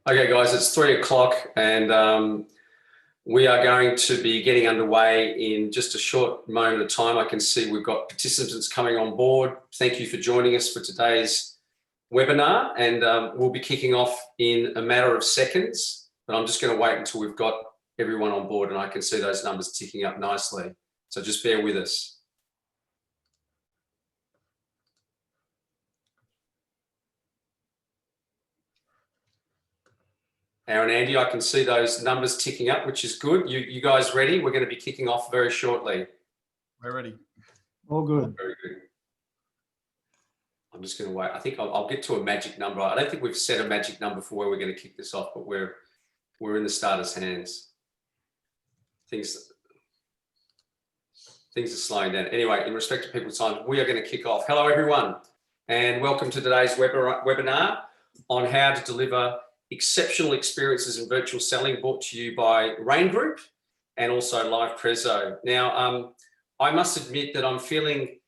Okay, guys, it's 3 o'clock and we are going to be getting underway in just a short moment of time. I can see we've got participants coming on board. Thank you for joining us for today's webinar, and we'll be kicking off in a matter of seconds, but I'm just going to wait until we've got everyone on board and I can see those numbers ticking up nicely. So just bear with us. Aaron, Andy, I can see those numbers ticking up, which is good. You guys ready? We're going to be kicking off very shortly. We're ready. All good. Very good. I'm just going to wait. I think I'll get to a magic number. I don't think we've set a magic number for where we're going to kick this off, but we're in the starters' hands. Things are slowing down. Anyway, in respect to people's time, we are going to kick off. Hello, everyone, and welcome to today's webinar on how to deliver exceptional experiences in virtual selling, brought to you by Rain Group and also LivePreso. Now, I must admit that I'm feeling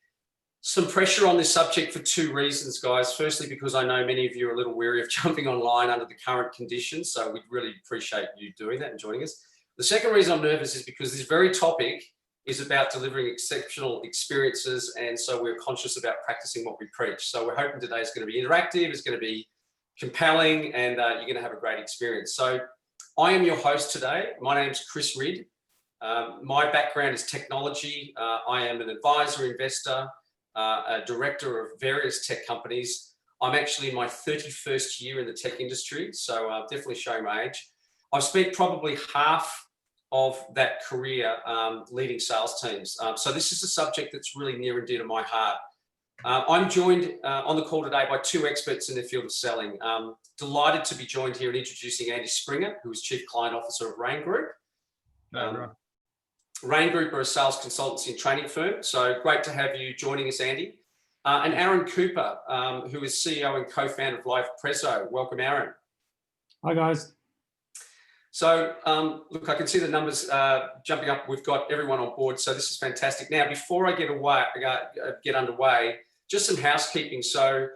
some pressure on this subject for two reasons, guys. Firstly, because I know many of you are a little weary of jumping online under the current conditions, so we'd really appreciate you doing that and joining us. The second reason I'm nervous is because this very topic is about delivering exceptional experiences, and so we're conscious about practicing what we preach. So we're hoping today is going to be interactive, it's going to be compelling, and you're going to have a great experience. So I am your host today. My name's Chris Ridd. My background is technology. I am an advisor, investor, a director of various tech companies. I'm actually in my 31st year in the tech industry, so definitely showing my age. I've spent probably half of that career leading sales teams. So this is a subject that's really near and dear to my heart. I'm joined on the call today by two experts in the field of selling. Delighted to be joined here and introducing Andy Springer, who is Chief Client Officer of Rain Group. Rain Group are a sales consultancy and training firm, so great to have you joining us, Andy. And Aaron Cooper, who is CEO and co-founder of LivePreso. Welcome, Aaron. Hi, guys. So, look, I can see the numbers jumping up. We've got everyone on board, so this is fantastic. Now, before I get underway, just some housekeeping. So,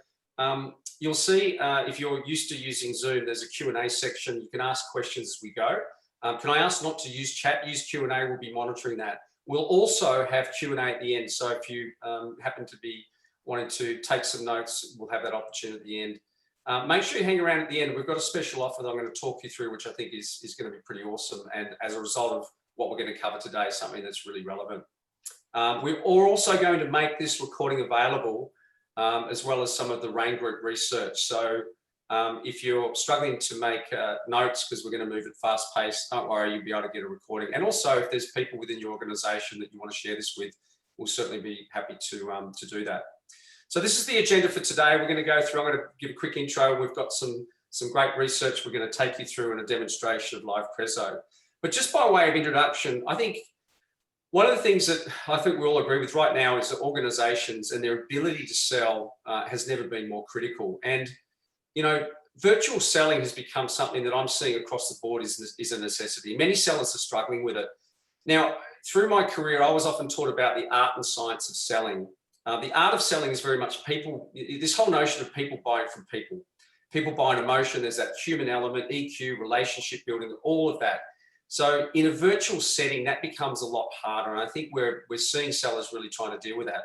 you'll see if you're used to using Zoom, there's a Q&A section. You can ask questions as we go. Can I ask not to use chat, use Q&A, we'll be monitoring that. We'll also have Q&A at the end, so if you happen to be wanting to take some notes, we'll have that opportunity at the end. Make sure you hang around at the end. We've got a special offer that I'm going to talk you through, which I think is going to be pretty awesome, and as a result of what we're going to cover today, something that's really relevant. We're also going to make this recording available, as well as some of the Rain Group research. So if you're struggling to make notes, because we're going to move at fast pace, don't worry, you'll be able to get a recording. And also, if there's people within your organization that you want to share this with, we'll certainly be happy to do that. So this is the agenda for today. We're going to go through, I'm going to give a quick intro. We've got some great research we're going to take you through and a demonstration of LivePreso. But just by way of introduction, I think one of the things that I think we all agree with right now is that organizations and their ability to sell has never been more critical. And, you know, virtual selling has become something that I'm seeing across the board is a necessity. Many sellers are struggling with it. Now, through my career, I was often taught about the art and science of selling. The art of selling is very much people, this whole notion of people buying from people. People buying emotion, there's that human element, EQ, relationship building, all of that. So in a virtual setting, that becomes a lot harder. And I think we're seeing sellers really trying to deal with that.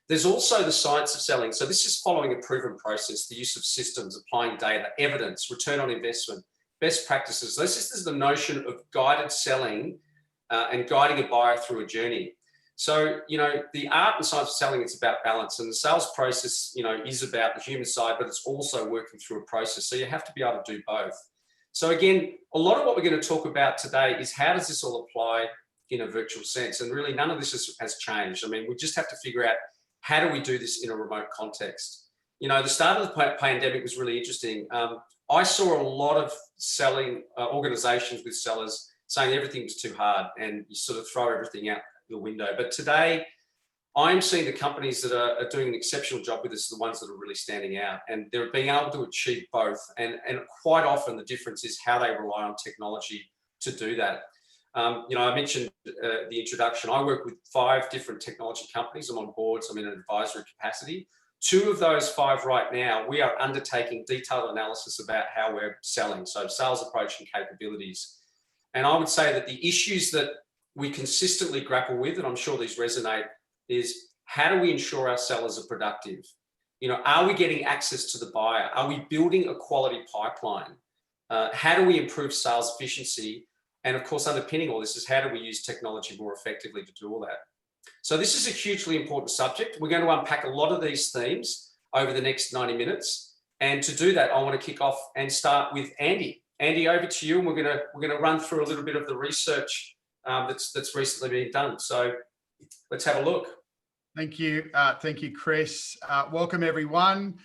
There's also the science of selling. So this is following a proven process, the use of systems, applying data, evidence, return on investment, best practices. This is the notion of guided selling and guiding a buyer through a journey. So, you know, the art and science of selling, it's about balance, and the sales process, you know, is about the human side, but it's also working through a process. So you have to be able to do both. So again, a lot of what we're going to talk about today is how does this all apply in a virtual sense? And really none of this has changed. I mean, we just have to figure out how do we do this in a remote context? You know, the start of the pandemic was really interesting. I saw a lot of selling organizations with sellers saying everything was too hard and you sort of throw everything out the window. But today, I'm seeing the companies that are doing an exceptional job with this are the ones that are really standing out, and they're being able to achieve both. And quite often the difference is how they rely on technology to do that. You know, I mentioned the introduction. I work with 5 different technology companies. I'm on boards. I'm in an advisory capacity 2 of those 5 right now, we are undertaking detailed analysis about how we're selling, so sales approach and capabilities. And I would say that the issues that we consistently grapple with, and I'm sure these resonate, is how do we ensure our sellers are productive? You know, are we getting access to the buyer? Are we building a quality pipeline? How do we improve sales efficiency? And of course, underpinning all this is how do we use technology more effectively to do all that? So this is a hugely important subject. We're going to unpack a lot of these themes over the next 90 minutes. And to do that, I want to kick off and start with Andy. Andy, over to you, and we're going to run through a little bit of the research that's recently been done. So let's have a look. Thank you, Chris. Welcome, everyone.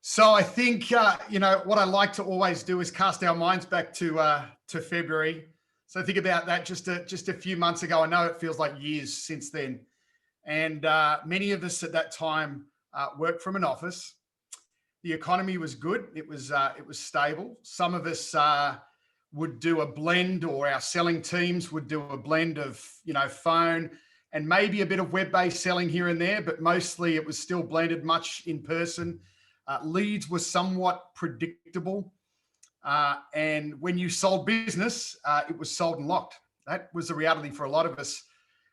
So I think you know what I like to always do is cast our minds back to February. So think about that just a few months ago. I know it feels like years since then, and many of us at that time worked from an office. The economy was good. It was stable. Some of us would do a blend, or our selling teams would do a blend of phone and maybe a bit of web-based selling here and there, but mostly it was still blended much in person. Leads were somewhat predictable. And when you sold business, it was sold and locked. That was the reality for a lot of us,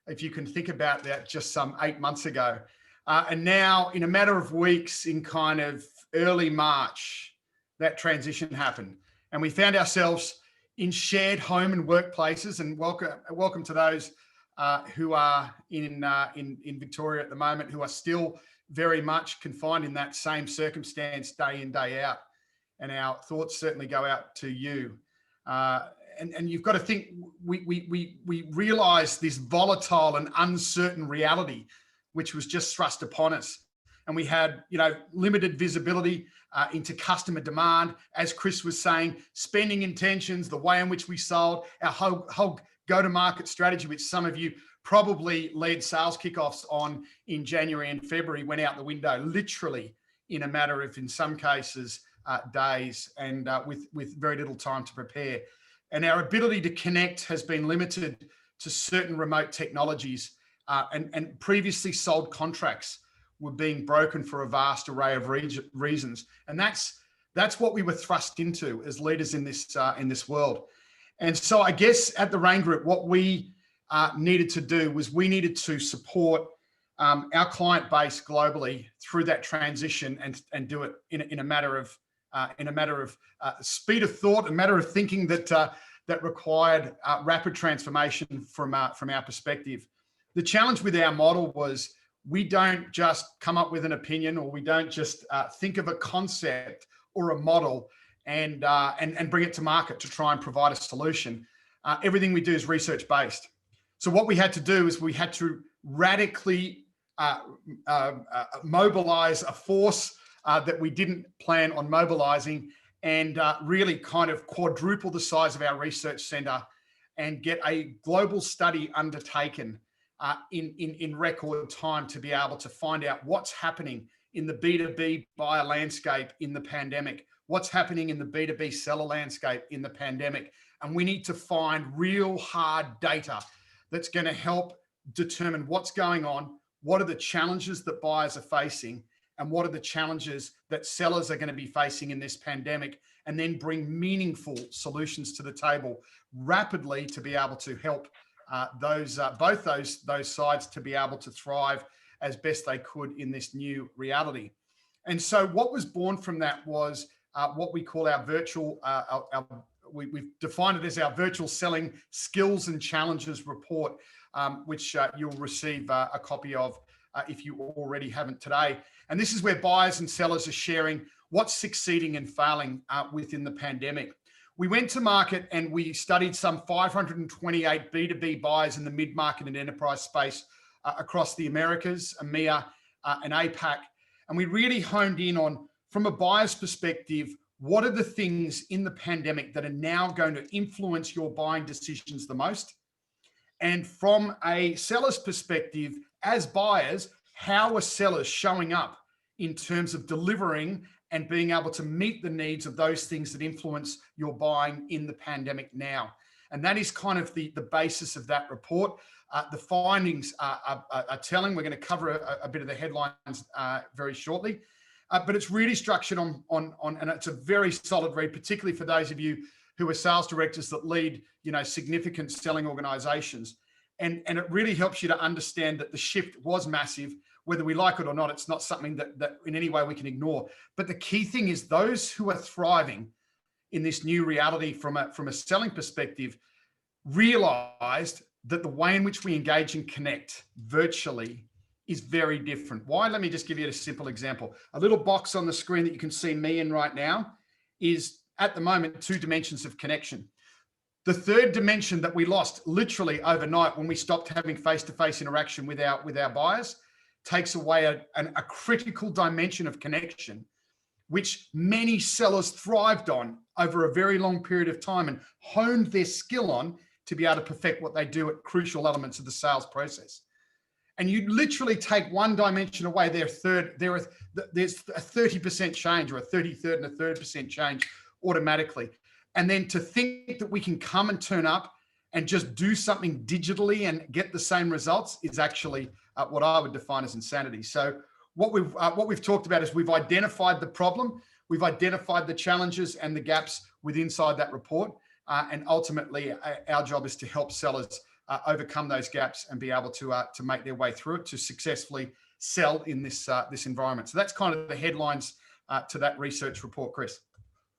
if you can think about that just some 8 months ago. And now in a matter of weeks, in kind of early March, that transition happened. And we found ourselves in shared home and workplaces, and welcome to those who are in Victoria at the moment, who are still very much confined in that same circumstance day in, day out. And our thoughts certainly go out to you. And you've got to think, we realize this volatile and uncertain reality, which was just thrust upon us. And we had, limited visibility into customer demand. As Chris was saying, spending intentions, the way in which we sold, our whole go-to-market strategy, which some of you probably led sales kickoffs on in January and February, went out the window, literally in a matter of, in some cases, days, and with very little time to prepare. And our ability to connect has been limited to certain remote technologies, and previously sold contracts were being broken for a vast array of reasons. And that's what we were thrust into as leaders in this world. And so I guess at the Rain Group, what we needed to do was we needed to support our client base globally through that transition, and do it in a matter of speed of thought, a matter of thinking that required rapid transformation from our perspective. The challenge with our model was we don't just come up with an opinion, or we don't just think of a concept or a model and bring it to market to try and provide a solution. Everything we do is research based. So what we had to do is we had to radically mobilize a force that we didn't plan on mobilizing, and really kind of quadruple the size of our research center and get a global study undertaken in record time to be able to find out what's happening in the B2B buyer landscape in the pandemic, what's happening in the B2B seller landscape in the pandemic. And we need to find real hard data that's going to help determine what's going on, what are the challenges that buyers are facing, and what are the challenges that sellers are going to be facing in this pandemic, and then bring meaningful solutions to the table rapidly to be able to help both those sides to be able to thrive as best they could in this new reality. And so what was born from that was what we call our virtual, we've defined it as our virtual selling skills and challenges report, which you'll receive a copy of if you already haven't today. And this is where buyers and sellers are sharing what's succeeding and failing within the pandemic. We went to market and we studied some 528 B2B buyers in the mid-market and enterprise space across the Americas, EMEA, and APAC. And we really honed in on, from a buyer's perspective, what are the things in the pandemic that are now going to influence your buying decisions the most? And from a seller's perspective, as buyers, how are sellers showing up in terms of delivering and being able to meet the needs of those things that influence your buying in the pandemic now? And that is kind of the basis of that report. The findings are telling. We're going to cover a bit of the headlines very shortly, but it's really structured on, and it's a very solid read, particularly for those of you who are sales directors that lead, significant selling organizations. And it really helps you to understand that the shift was massive. Whether we like it or not, it's not something that in any way we can ignore. But the key thing is those who are thriving in this new reality from a selling perspective realized that the way in which we engage and connect virtually is very different. Why? Let me just give you a simple example. A little box on the screen that you can see me in right now is at the moment 2 dimensions of connection. The third dimension that we lost literally overnight when we stopped having face-to-face interaction with our buyers takes away a critical dimension of connection, which many sellers thrived on over a very long period of time and honed their skill on to be able to perfect what they do at crucial elements of the sales process. And you literally take one dimension away, there's a 30% change or a 33rd and a 3rd% change automatically. And then to think that we can come and turn up and just do something digitally and get the same results is actually what I would define as insanity. So what we've talked about is we've identified the problem, we've identified the challenges and the gaps inside that report, and ultimately our job is to help sellers overcome those gaps and be able to make their way through it to successfully sell in this environment. So that's kind of the headlines to that research report, Chris.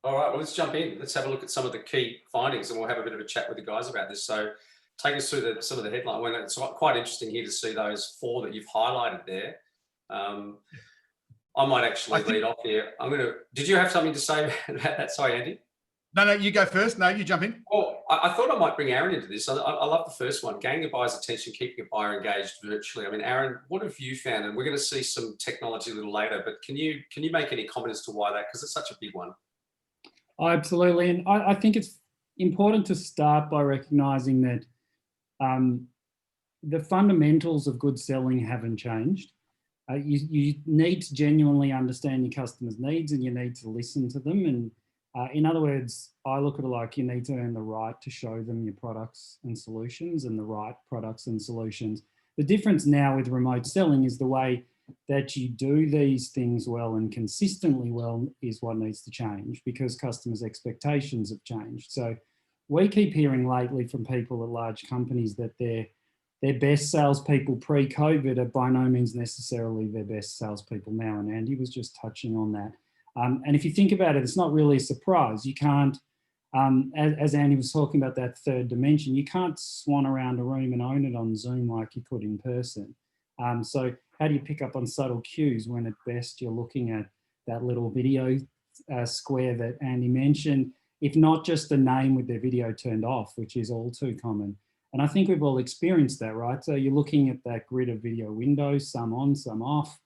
All right, well, let's jump in. Let's have a look at some of the key findings and we'll have a bit of a chat with the guys about this. So take us through some of the headline. Well, it's quite interesting here to see those 4 that you've highlighted there. I might actually lead off here. Did you have something to say about that? Sorry, Andy. No, you go first. No, you jump in. Well, I thought I might bring Aaron into this. I love the first one, gaining a buyer's attention, keeping a buyer engaged virtually. I mean, Aaron, what have you found? And we're going to see some technology a little later, but can you make any comment as to why that? Because it's such a big one. Absolutely. And I think it's important to start by recognizing that the fundamentals of good selling haven't changed. You need to genuinely understand your customers' needs and you need to listen to them. And in other words, I look at it like you need to earn the right to show them your products and solutions and the right products and solutions. The difference now with remote selling is the way that you do these things well and consistently well is what needs to change because customers' expectations have changed. So we keep hearing lately from people at large companies that their best salespeople pre-COVID are by no means necessarily their best salespeople now. And Andy was just touching on that. And if you think about it, it's not really a surprise. You can't, as Andy was talking about that 3rd dimension, you can't swan around a room and own it on Zoom like you could in person. So how do you pick up on subtle cues when at best you're looking at that little video square that Andy mentioned, if not just the name with their video turned off, which is all too common. And I think we've all experienced that, right? So you're looking at that grid of video windows, some on, some off,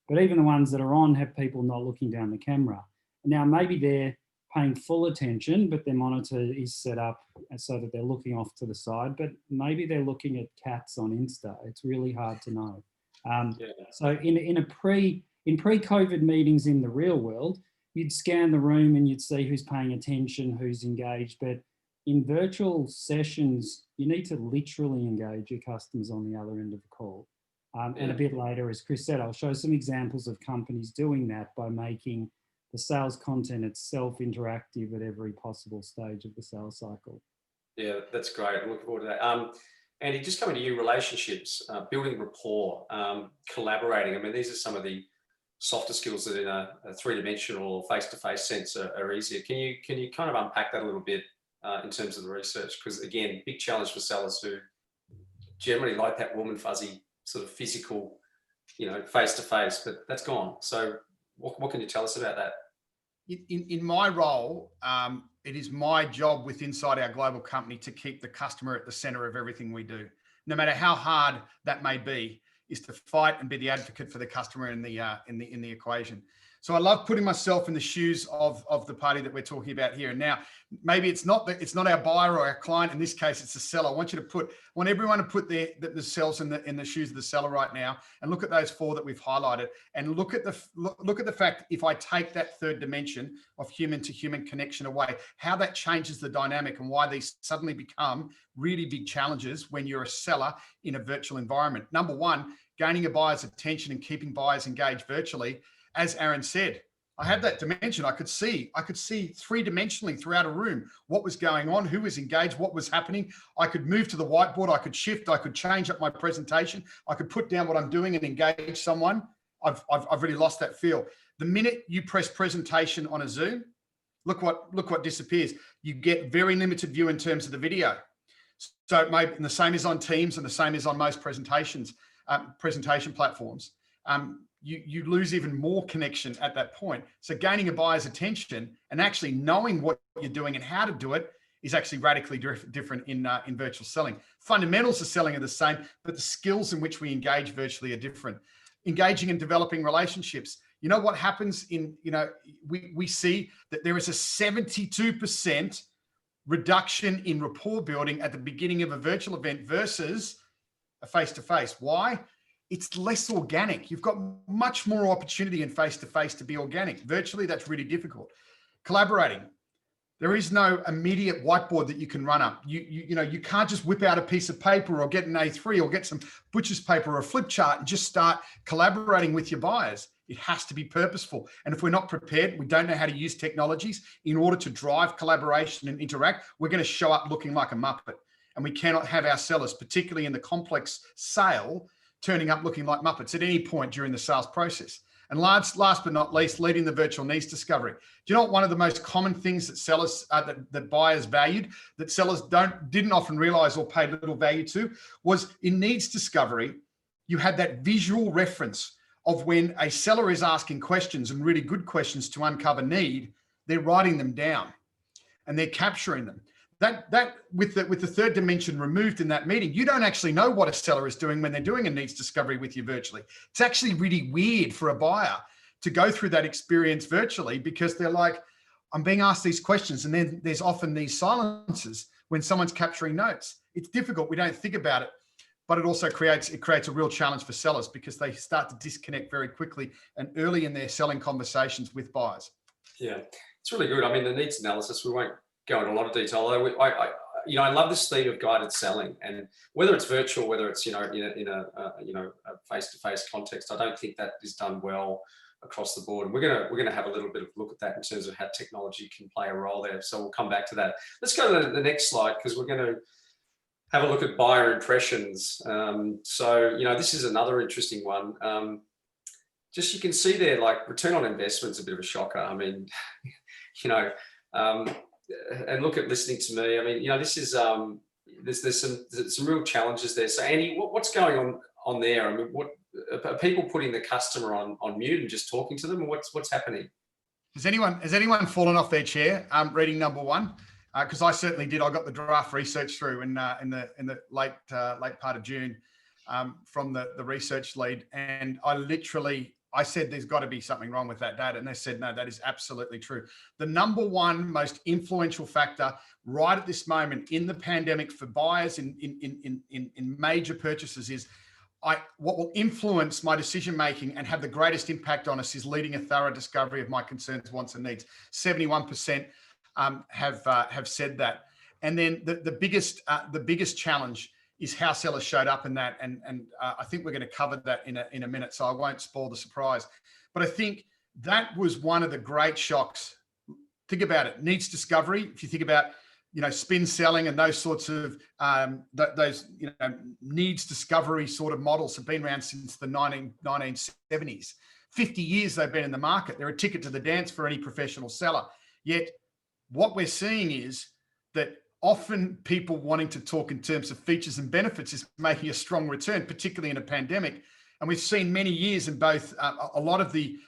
but even the ones that are on have people not looking down the camera. Now, maybe they're paying full attention, but their monitor is set up so that they're looking off to the side, but maybe they're looking at cats on Insta. It's really hard to know. So in pre-COVID meetings in the real world, you'd scan the room and you'd see who's paying attention, who's engaged. But in virtual sessions, you need to literally engage your customers on the other end of the call. And a bit later, as Chris said, I'll show some examples of companies doing that by making the sales content itself interactive at every possible stage of the sales cycle. Yeah, that's great. I'm looking forward to that. Andy, just coming to you, relationships, building rapport, collaborating. I mean, these are some of the softer skills that in a 3-dimensional face-to-face sense are easier. Can you kind of unpack that a little bit in terms of the research? Because again, big challenge for sellers who generally like that warm and fuzzy sort of physical, face-to-face, but that's gone. So what can you tell us about that? In my role, it is my job inside our global company to keep the customer at the center of everything we do. No matter how hard that may be, is to fight and be the advocate for the customer in the equation. So I love putting myself in the shoes of the party that we're talking about here. And now, maybe it's not our buyer or our client. In this case, it's the seller. I want everyone to put themselves in the shoes of the seller right now, and look at those 4 that we've highlighted, and look at the fact, if I take that 3rd dimension of human to human connection away, how that changes the dynamic and why these suddenly become really big challenges when you're a seller in a virtual environment. Number one, gaining a buyer's attention and keeping buyers engaged virtually. As Aaron said, I had that dimension. I could see three-dimensionally throughout a room what was going on, who was engaged, what was happening. I could move to the whiteboard, I could shift, I could change up my presentation, I could put down what I'm doing and engage someone. I've really lost that feel. The minute you press presentation on a Zoom, look what disappears. You get very limited view in terms of the video. So maybe and the same is on Teams and the same is on most presentation platforms. You lose even more connection at that point. So gaining a buyer's attention and actually knowing what you're doing and how to do it is actually radically different in virtual selling. Fundamentals of selling are the same, but the skills in which we engage virtually are different. Engaging and developing relationships. You know what happens we see that there is a 72% reduction in rapport building at the beginning of a virtual event versus a face-to-face. Why? It's less organic. You've got much more opportunity in face-to-face to be organic. Virtually, that's really difficult. Collaborating. There is no immediate whiteboard that you can run up. You can't just whip out a piece of paper or get an A3 or get some butcher's paper or a flip chart and just start collaborating with your buyers. It has to be purposeful. And if we're not prepared, we don't know how to use technologies in order to drive collaboration and interact, we're going to show up looking like a Muppet. And we cannot have our sellers, particularly in the complex sale, turning up looking like Muppets at any point during the sales process. And last but not least, leading the virtual needs discovery. Do you know what one of the most common things that sellers, that buyers valued, that sellers didn't often realize or paid little value to, was in needs discovery, you had that visual reference of when a seller is asking questions and really good questions to uncover need, they're writing them down and they're capturing them. That with the third dimension removed in that meeting, you don't actually know what a seller is doing when they're doing a needs discovery with you virtually. It's actually really weird for a buyer to go through that experience virtually because they're like, I'm being asked these questions. And then there's often these silences when someone's capturing notes. It's difficult. We don't think about it, but it also creates a real challenge for sellers because they start to disconnect very quickly and early in their selling conversations with buyers. Yeah, it's really good. I mean, the needs analysis, we won't go into a lot of detail. Although I love this theme of guided selling, and whether it's virtual, whether it's in a face-to-face context, I don't think that is done well across the board. And we're gonna have a little bit of a look at that in terms of how technology can play a role there. So we'll come back to that. Let's go to the next slide because we're going to have a look at buyer impressions. This is another interesting one. Just you can see there, like return on investment's a bit of a shocker. I mean, and look at listening to me. I mean, this is there's some real challenges there. So Andy, what's going on there? I mean, what are people putting the customer on mute and just talking to them, or what's happening? Has anyone fallen off their chair reading number one? Because I certainly did. I got the draft research through in the late part of June from the research lead, and I said there's got to be something wrong with that data, and they said no, that is absolutely true. The number one most influential factor right at this moment in the pandemic for buyers in major purchases is what will influence my decision making and have the greatest impact on us is leading a thorough discovery of my concerns, wants, and needs. 71% have said that, and then the biggest challenge is how sellers showed up in that, and I think we're going to cover that in a minute, so I won't spoil the surprise. But I think that was one of the great shocks. Think about it, needs discovery. If you think about spin selling and those sorts of needs discovery sort of models have been around since the 1970s. 50 years they've been in the market. They're a ticket to the dance for any professional seller. Yet what we're seeing is that often people wanting to talk in terms of features and benefits is making a strong return, particularly in a pandemic. And we've seen many years in both a lot of the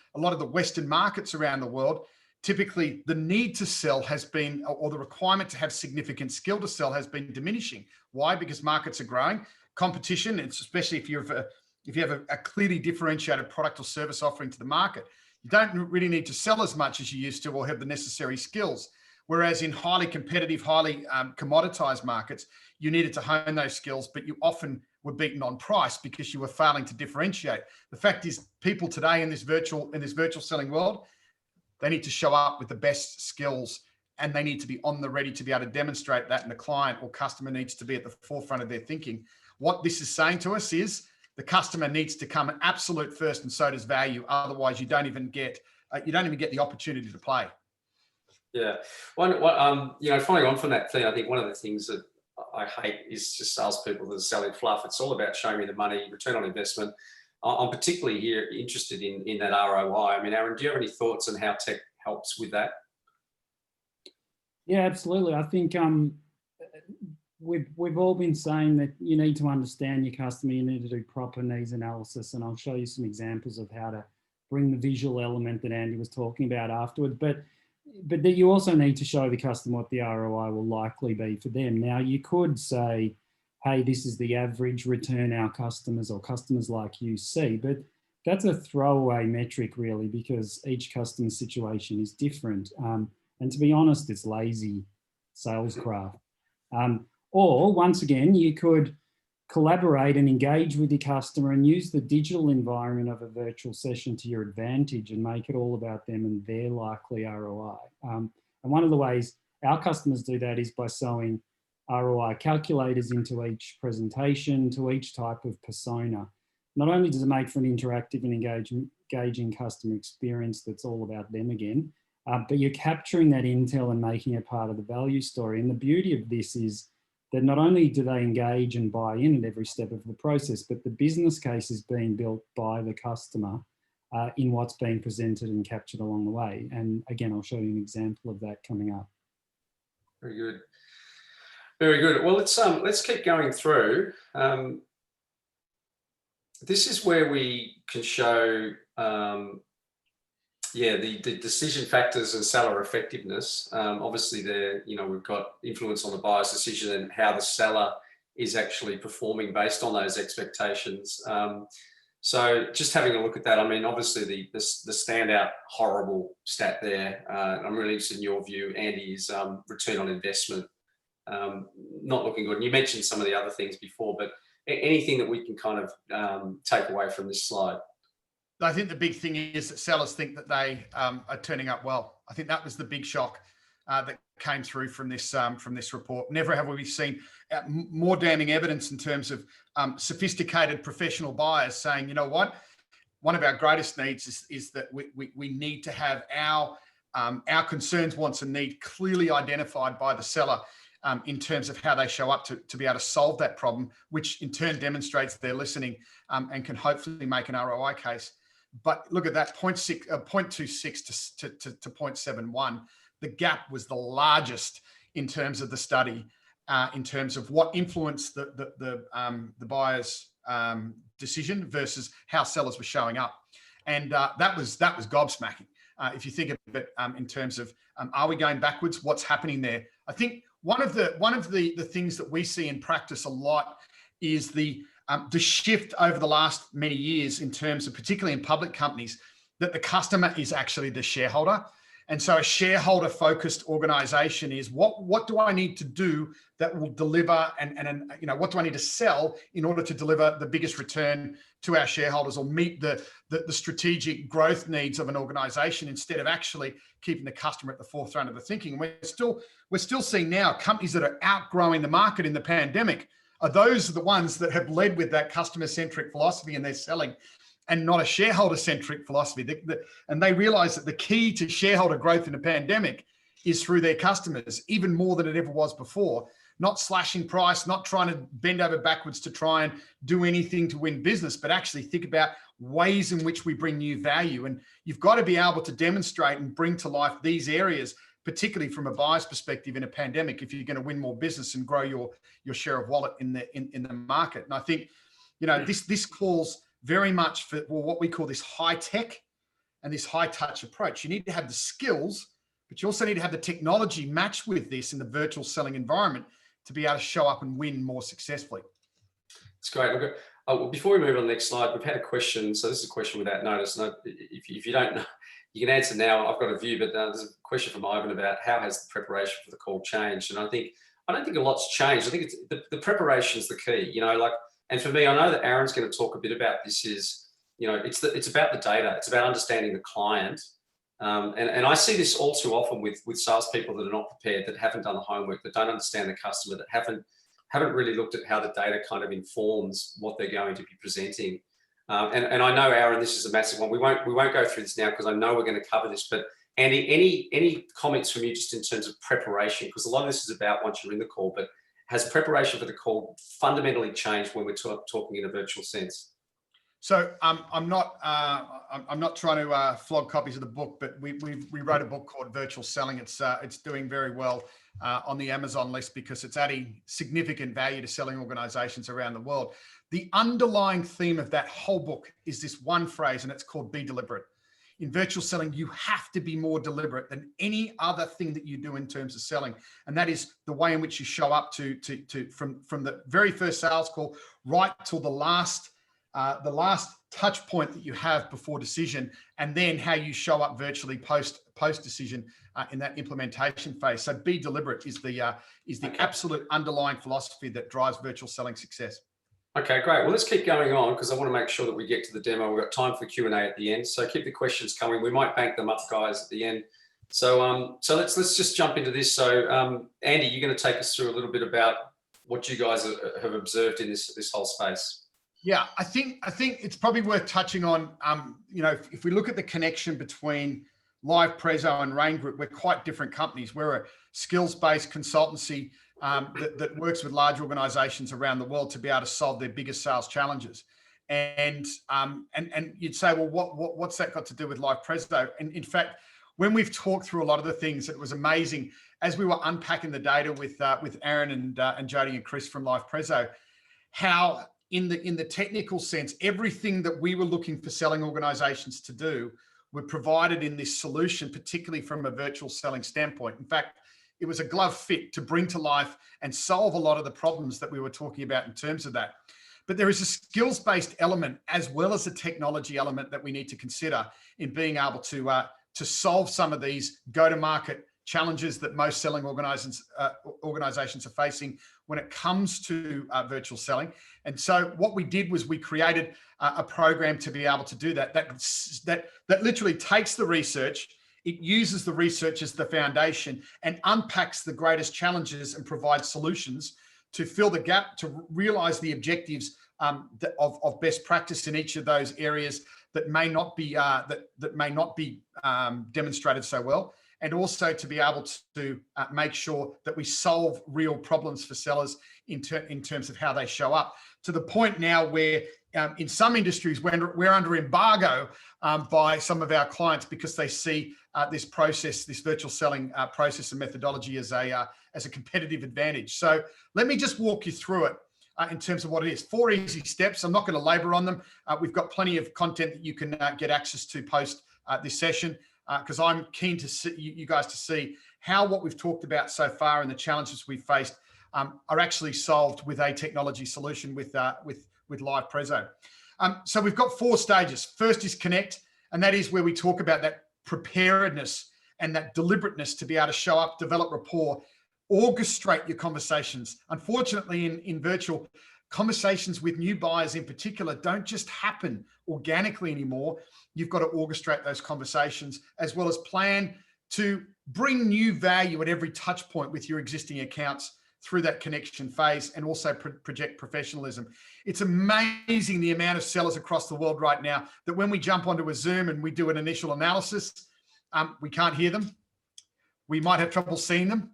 Western markets around the world. Typically, the need to sell has been, or the requirement to have significant skill to sell has been diminishing. Why? Because markets are growing. Competition, and especially if you have a clearly differentiated product or service offering to the market, you don't really need to sell as much as you used to or have the necessary skills. Whereas in highly competitive, highly commoditized markets, you needed to hone those skills, but you often were beaten on price because you were failing to differentiate. The fact is, people today in this virtual selling world, they need to show up with the best skills and they need to be on the ready to be able to demonstrate that, and the client or customer needs to be at the forefront of their thinking. What this is saying to us is the customer needs to come absolute first, and so does value. Otherwise, you don't even get the opportunity to play. Yeah. Following on from that thing, I think one of the things that I hate is just salespeople that are selling fluff. It's all about showing me the money, return on investment. I'm particularly interested in that ROI. I mean, Aaron, do you have any thoughts on how tech helps with that? Yeah, absolutely. I think we've all been saying that you need to understand your customer, you need to do proper needs analysis, and I'll show you some examples of how to bring the visual element that Andy was talking about afterwards. But that you also need to show the customer what the ROI will likely be for them. Now, you could say, hey, this is the average return our customers or customers like you see, but that's a throwaway metric really, because each customer situation is different. And to be honest, it's lazy salescraft. Or once again, you could collaborate and engage with your customer and use the digital environment of a virtual session to your advantage and make it all about them and their likely ROI. And one of the ways our customers do that is by sewing ROI calculators into each presentation, to each type of persona. Not only does it make for an interactive and engaging customer experience that's all about them again, but you're capturing that intel and making it part of the value story. And the beauty of this is that not only do they engage and buy in at every step of the process, but the business case is being built by the customer in what's being presented and captured along the way. And again, I'll show you an example of that coming up. Very good. Very good. Well, let's keep going through. This is where we can show the decision factors and seller effectiveness. Obviously there, we've got influence on the buyer's decision and how the seller is actually performing based on those expectations. So just having a look at that, I mean, obviously the standout horrible stat there, I'm really interested in your view, Andy, is return on investment. Not looking good. And you mentioned some of the other things before, but anything that we can kind of take away from this slide? I think the big thing is that sellers think that they are turning up well. I think that was the big shock that came through from this report. Never have we seen more damning evidence in terms of sophisticated professional buyers saying, you know what, one of our greatest needs is that we need to have our concerns, wants, and need clearly identified by the seller in terms of how they show up to be able to solve that problem, which in turn demonstrates their listening and can hopefully make an ROI case. But look at that, 0.26 to 0.71. The gap was the largest in terms of the study, in terms of what influenced the buyer's decision versus how sellers were showing up, and that was gobsmacking. If you think of it in terms of are we going backwards? What's happening there? I think one of the things that we see in practice a lot is the shift over the last many years in terms of, particularly in public companies, that the customer is actually the shareholder. And so a shareholder focused organization is what do I need to do that will deliver and what do I need to sell in order to deliver the biggest return to our shareholders or meet the strategic growth needs of an organization, instead of actually keeping the customer at the forefront of the thinking. We're still seeing now companies that are outgrowing the market in the pandemic are the ones that have led with that customer-centric philosophy in their selling and not a shareholder-centric philosophy. And they realize that the key to shareholder growth in a pandemic is through their customers, even more than it ever was before. Not slashing price, not trying to bend over backwards to try and do anything to win business, but actually think about ways in which we bring new value. And you've got to be able to demonstrate and bring to life these areas, particularly from a buyer's perspective in a pandemic, if you're going to win more business and grow your share of wallet in the market. And I think, this calls very much for what we call this high tech and this high touch approach. You need to have the skills, but you also need to have the technology matched with this in the virtual selling environment to be able to show up and win more successfully. It's great. Look, before we move on to the next slide, we've had a question. So this is a question without notice. And if you don't know, you can answer now. I've got a view, but there's a question from Ivan about how has the preparation for the call changed? And I don't think a lot's changed. I think it's the preparation is the key. And for me, I know that Aaron's going to talk a bit about this. It's about the data. It's about understanding the client And I see this all too often with salespeople that are not prepared, that haven't done the homework, that don't understand the customer, that haven't really looked at how the data kind of informs what they're going to be presenting. And I know, Aaron, this is a massive one. We won't go through this now because I know we're going to cover this. But Andy, any comments from you just in terms of preparation? Because a lot of this is about once you're in the call, but has preparation for the call fundamentally changed when we're talking in a virtual sense? So I'm not trying to flog copies of the book, but we wrote a book called Virtual Selling. It's doing very well on the Amazon list because it's adding significant value to selling organizations around the world. The underlying theme of that whole book is this one phrase, and it's called be deliberate. In virtual selling, you have to be more deliberate than any other thing that you do in terms of selling. And that is the way in which you show up from the very first sales call right till the last touch point that you have before decision, and then how you show up virtually post decision in that implementation phase. So be deliberate is the absolute underlying philosophy that drives virtual selling success. Okay, great. Well, let's keep going on because I want to make sure that we get to the demo. We've got time for Q&A at the end, so keep the questions coming. We might bank them up, guys, at the end. So let's just jump into this. So Andy, you're going to take us through a little bit about what you guys have observed in this whole space. Yeah, I think it's probably worth touching on, if we look at the connection between LivePreso and Rain Group, we're quite different companies. We're a skills-based consultancy that works with large organizations around the world to be able to solve their biggest sales challenges. And you'd say, well, what's that got to do with LivePreso? And in fact, when we've talked through a lot of the things, it was amazing as we were unpacking the data with Aaron and Jody and Chris from LivePreso, how in the technical sense, everything that we were looking for selling organizations to do were provided in this solution, particularly from a virtual selling standpoint. In fact, it was a glove fit to bring to life and solve a lot of the problems that we were talking about in terms of that. But there is a skills-based element as well as a technology element that we need to consider in being able to solve some of these go-to-market challenges that most selling organizations are facing when it comes to virtual selling. And so what we did was we created a program to be able to do that literally takes the research, it uses the research as the foundation and unpacks the greatest challenges and provides solutions to fill the gap, to realize the objectives of best practice in each of those areas that may not be demonstrated so well, and also to be able to make sure that we solve real problems for sellers in terms of how they show up, to the point now where in some industries we're under embargo by some of our clients because they see this process, this virtual selling process and methodology as a competitive advantage. So let me just walk you through it in terms of what it is. 4 easy steps. I'm not going to labor on them. We've got plenty of content that you can get access to post this session, because I'm keen to see you guys to see how what we've talked about so far and the challenges we've faced are actually solved with a technology solution with LivePreso. So we've got 4 stages. First is connect, and that is where we talk about that preparedness and that deliberateness to be able to show up, develop rapport, orchestrate your conversations. Unfortunately, in virtual, conversations with new buyers in particular don't just happen organically anymore. You've got to orchestrate those conversations as well as plan to bring new value at every touch point with your existing accounts through that connection phase, and also project professionalism. It's amazing the amount of sellers across the world right now that when we jump onto a Zoom and we do an initial analysis, we can't hear them. We might have trouble seeing them.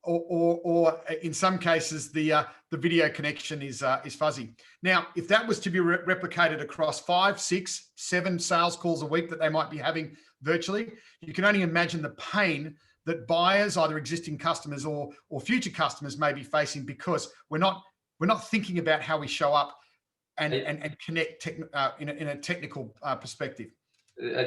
Or in some cases, the video connection is fuzzy. Now, if that was to be replicated across 5, 6, 7 sales calls a week that they might be having virtually, you can only imagine the pain that buyers, either existing customers or future customers, may be facing, because we're not thinking about how we show up and connect in a technical perspective.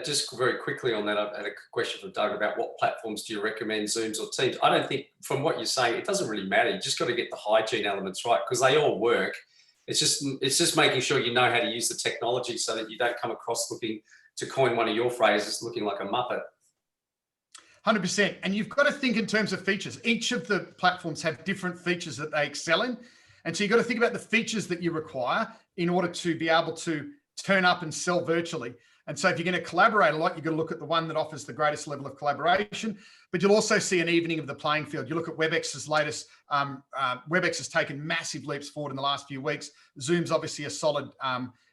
Just very quickly on that, I've had a question from Doug about what platforms do you recommend, Zooms or Teams? I don't think, from what you're saying, it doesn't really matter. You just got to get the hygiene elements right, because they all work. It's just making sure you know how to use the technology so that you don't come across looking, to coin one of your phrases, looking like a Muppet. 100%. And you've got to think in terms of features. Each of the platforms have different features that they excel in. And so you've got to think about the features that you require in order to be able to turn up and sell virtually. And so if you're going to collaborate a lot, you've got to look at the one that offers the greatest level of collaboration, but you'll also see an evening of the playing field. You look at WebEx's latest, WebEx has taken massive leaps forward in the last few weeks. Zoom's obviously a solid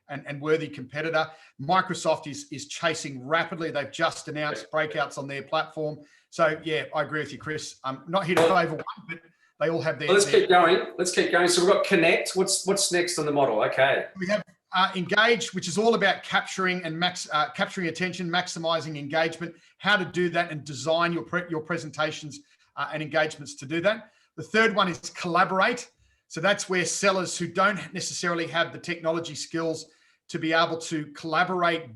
and worthy competitor. Microsoft is chasing rapidly. They've just announced breakouts on their platform. So yeah, I agree with you, Chris. I'm not here to favour one, but they all have their... Well, let's keep going. Let's keep going. So we've got Connect. What's next on the model? Okay. We have Engage, which is all about capturing and capturing attention, maximizing engagement, how to do that and design your presentations and engagements to do that. The third one is Collaborate. So that's where sellers who don't necessarily have the technology skills to be able to collaborate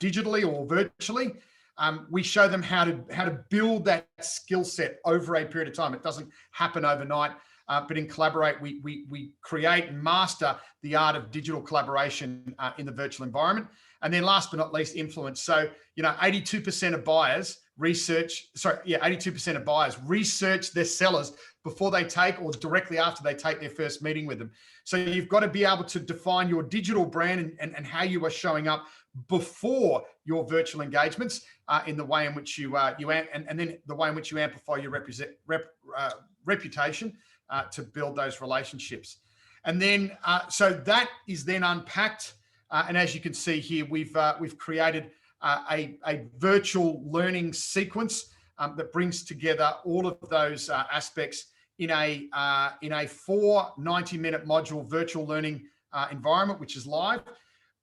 digitally or virtually, we show them how to build that skill set over a period of time. It doesn't happen overnight. But in Collaborate, we create and master the art of digital collaboration in the virtual environment. And then last but not least, Influence. So, 82% of buyers research their sellers before they take or directly after they take their first meeting with them. So you've got to be able to define your digital brand and how you are showing up before your virtual engagements in the way in which you and then the way in which you amplify your reputation to build those relationships. And then, so that is then unpacked. And as you can see here, we've created a virtual learning sequence that brings together all of those aspects in a 90-minute module virtual learning environment, which is live.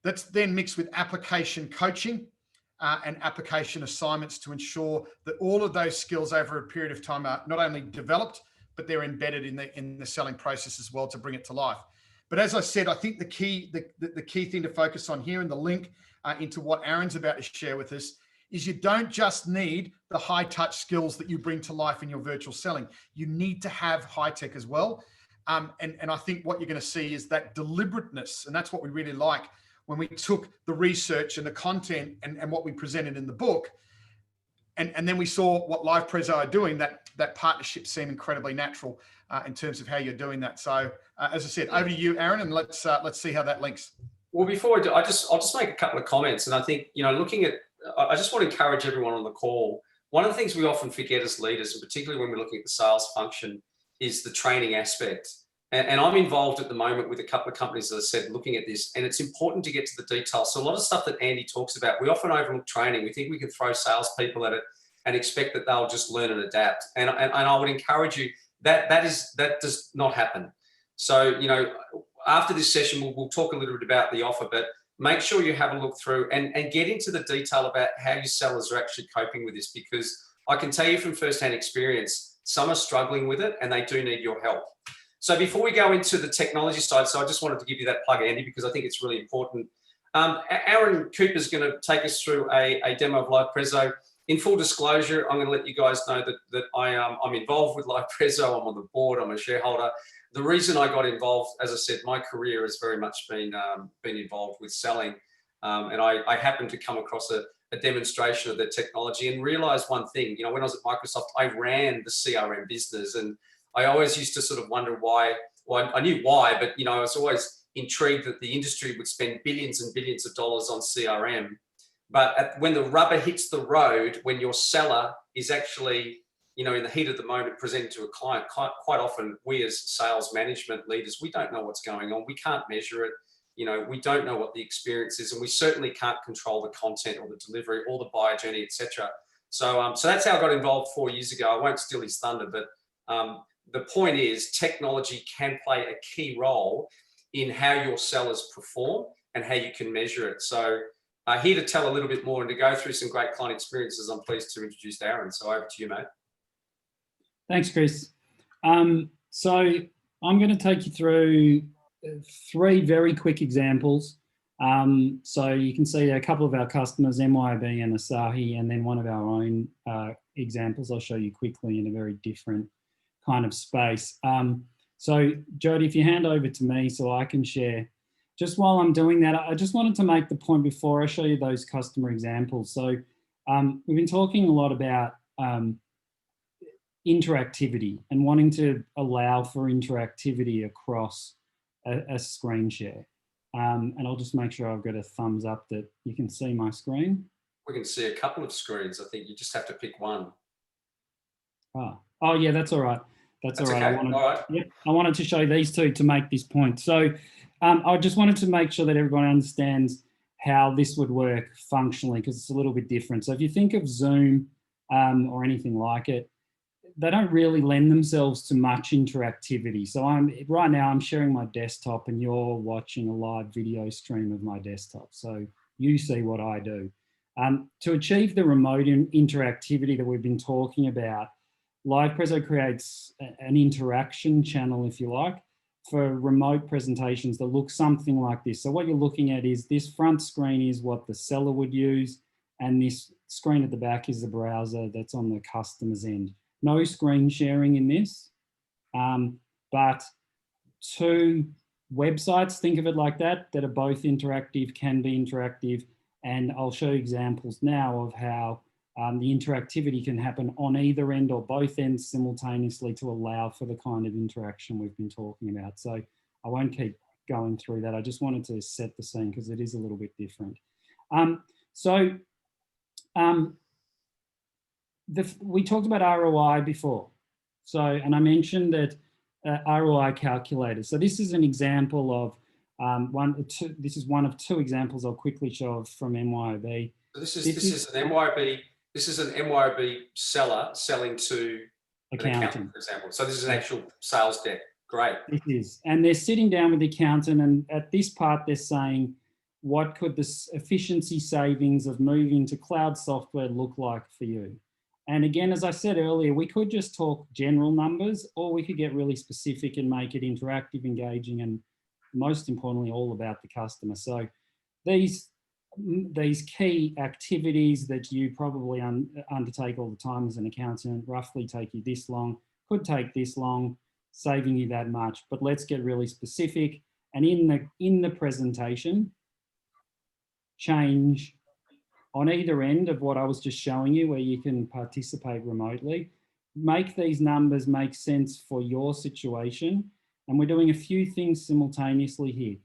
That's then mixed with application coaching and application assignments to ensure that all of those skills over a period of time are not only developed, but they're embedded in the selling process as well to bring it to life. But as I said, I think the key thing to focus on here, and the link into what Aaron's about to share with us, is you don't just need the high touch skills that you bring to life in your virtual selling. You need to have high tech as well. And I think what you're going to see is that deliberateness, and that's what we really like when we took the research and the content and what we presented in the book, and then we saw what LivePreso are doing, that partnership seemed incredibly natural in terms of how you're doing that. So as I said, over to you, Aaron, and let's see how that links. Well, before I do, I'll just make a couple of comments. And I think, I just want to encourage everyone on the call. One of the things we often forget as leaders, and particularly when we're looking at the sales function, is the training aspect. And I'm involved at the moment with a couple of companies, as I said, looking at this, and it's important to get to the details. So a lot of stuff that Andy talks about, we often overlook training. We think we can throw salespeople at it and expect that they'll just learn and adapt. And I would encourage you, that does not happen. So, after this session, we'll talk a little bit about the offer, but make sure you have a look through and get into the detail about how your sellers are actually coping with this, because I can tell you from firsthand experience, some are struggling with it and they do need your help. So before we go into the technology side, so I just wanted to give you that plug, Andy, because I think it's really important. Aaron Cooper's going to take us through a demo of LivePreso. In full disclosure, I'm going to let you guys know that I'm involved with LivePreso. I'm on the board. I'm a shareholder. The reason I got involved, as I said, my career has very much been involved with selling, and I happened to come across a demonstration of the technology and realized one thing. When I was at Microsoft, I ran the CRM business, and I always used to sort of wonder why. Well, I knew why, but I was always intrigued that the industry would spend billions and billions of dollars on CRM. But when the rubber hits the road, when your seller is actually, in the heat of the moment presenting to a client, quite often we as sales management leaders, we don't know what's going on. We can't measure it. We don't know what the experience is, and we certainly can't control the content or the delivery or the buyer journey, etc. So that's how I got involved 4 years ago. I won't steal his thunder, but the point is technology can play a key role in how your sellers perform and how you can measure it. So here to tell a little bit more and to go through some great client experiences, I'm pleased to introduce Aaron. So over to you, mate. Thanks, Chris. So I'm going to take you through 3 very quick examples. So you can see a couple of our customers, MYOB and Asahi, and then one of our own examples I'll show you quickly in a very different kind of space. So Jody, if you hand over to me so I can share. Just while I'm doing that, I just wanted to make the point before I show you those customer examples. So we've been talking a lot about interactivity and wanting to allow for interactivity across a screen share. And I'll just make sure I've got a thumbs up that you can see my screen. We can see a couple of screens. I think you just have to pick one. Oh yeah, that's all right. That's all right. Okay. All right. Yeah, I wanted to show these two to make this point. So I just wanted to make sure that everyone understands how this would work functionally, because it's a little bit different. So if you think of Zoom or anything like it, they don't really lend themselves to much interactivity. So right now I'm sharing my desktop and you're watching a live video stream of my desktop. So you see what I do. To achieve the remote interactivity that we've been talking about, LivePreso creates an interaction channel, if you like, for remote presentations that look something like this. So what you're looking at is this front screen is what the seller would use, and this screen at the back is the browser that's on the customer's end. No screen sharing in this, but two websites, think of it like that are both interactive, can be interactive, and I'll show you examples now of how the interactivity can happen on either end or both ends simultaneously to allow for the kind of interaction we've been talking about. So I won't keep going through that. I just wanted to set the scene because it is a little bit different. We talked about ROI before. So, and I mentioned that ROI calculator. So this is an example of this is one of two examples I'll quickly show from MYOB. So this is an MYOB. This is an MYOB seller selling to an accountant, for example. So this is an actual sales deck. Great. It is. And they're sitting down with the accountant, and at this part, they're saying, what could the efficiency savings of moving to cloud software look like for you? And again, as I said earlier, we could just talk general numbers, or we could get really specific and make it interactive, engaging, and most importantly, all about the customer. So these key activities that you probably undertake all the time as an accountant roughly take you this long, could take this long, saving you that much. But let's get really specific. And in the presentation, change on either end of what I was just showing you, where you can participate remotely, make these numbers make sense for your situation. And we're doing a few things simultaneously here.